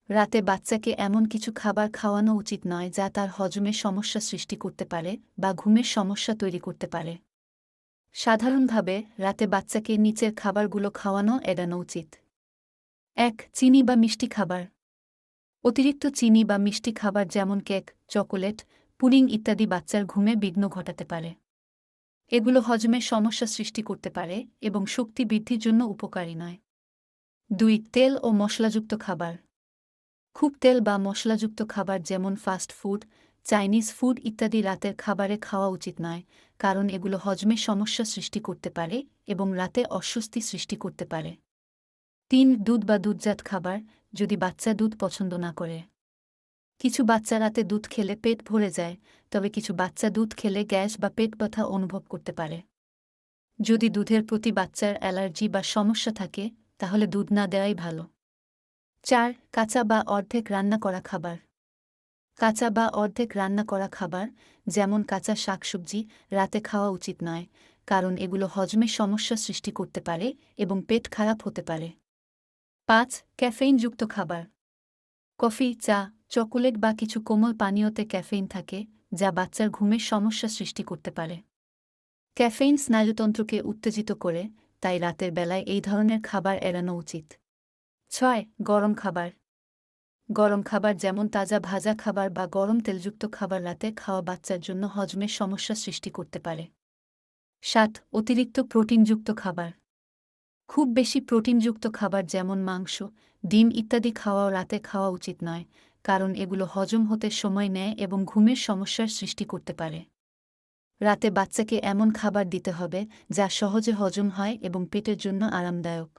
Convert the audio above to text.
রাতে বাচ্চাকে এমন কিছু খাবার খাওয়ানো উচিত নয় যা তার হজমের সমস্যা সৃষ্টি করতে পারে বা ঘুমের সমস্যা তৈরি করতে পারে। সাধারণভাবে রাতে বাচ্চাকে নিচের খাবারগুলো খাওয়ানো এড়ানো উচিত। ১. চিনি বা মিষ্টি খাবার। অতিরিক্ত চিনি বা মিষ্টি খাবার যেমন কেক, চকোলেট, পুডিং ইত্যাদি বাচ্চার ঘুমে বিঘ্ন ঘটাতে পারে। এগুলো হজমের সমস্যা সৃষ্টি করতে পারে এবং শক্তি বৃদ্ধির জন্য উপকারী নয়। ২. তেল ও মশলাযুক্ত খাবার। খুব তেল বা মশলাযুক্ত খাবার যেমন ফাস্ট ফুড, চাইনিজ ফুড ইত্যাদি রাতের খাবারে খাওয়া উচিত নয়, কারণ এগুলো হজমের সমস্যা সৃষ্টি করতে পারে এবং রাতে অস্বস্তি সৃষ্টি করতে পারে। ৩. দুধ বা দুধজাত খাবার, যদি বাচ্চা দুধ পছন্দ না করে। কিছু বাচ্চা রাতে দুধ খেলে পেট ভরে যায়, তবে কিছু বাচ্চা দুধ খেলে গ্যাস বা পেট ব্যথা অনুভব করতে পারে। যদি দুধের প্রতি বাচ্চার অ্যালার্জি বা সমস্যা থাকে, তাহলে দুধ না দেওয়াই ভালো। ৪. কাঁচা বা অর্ধেক রান্না করা খাবার। কাঁচা বা অর্ধেক রান্না করা খাবার, যেমন কাঁচা শাকসবজি, রাতে খাওয়া উচিত নয়, কারণ এগুলো হজমের সমস্যা সৃষ্টি করতে পারে এবং পেট খারাপ হতে পারে। ৫. ক্যাফেইনযুক্ত খাবার। কফি, চা, চকোলেট বা কিছু কোমল পানীয়তে ক্যাফেইন থাকে, যা বাচ্চার ঘুমের সমস্যা সৃষ্টি করতে পারে। ক্যাফেইন স্নায়ুতন্ত্রকে উত্তেজিত করে, তাই রাতের বেলায় এই ধরনের খাবার এড়ানো উচিত। ৬. গরম খাবার। গরম খাবার যেমন তাজা ভাজা খাবার বা গরম তেলযুক্ত খাবার রাতে খাওয়া বাচ্চার জন্য হজমের সমস্যা সৃষ্টি করতে পারে। ৭. অতিরিক্ত প্রোটিনযুক্ত খাবার। খুব বেশি প্রোটিনযুক্ত খাবার যেমন মাংস, ডিম ইত্যাদি খাওয়াও রাতে খাওয়া উচিত নয়, কারণ এগুলো হজম হতে সময় নেয় এবং ঘুমের সমস্যার সৃষ্টি করতে পারে। রাতে বাচ্চাকে এমন খাবার দিতে হবে যা সহজে হজম হয় এবং পেটের জন্য আরামদায়ক।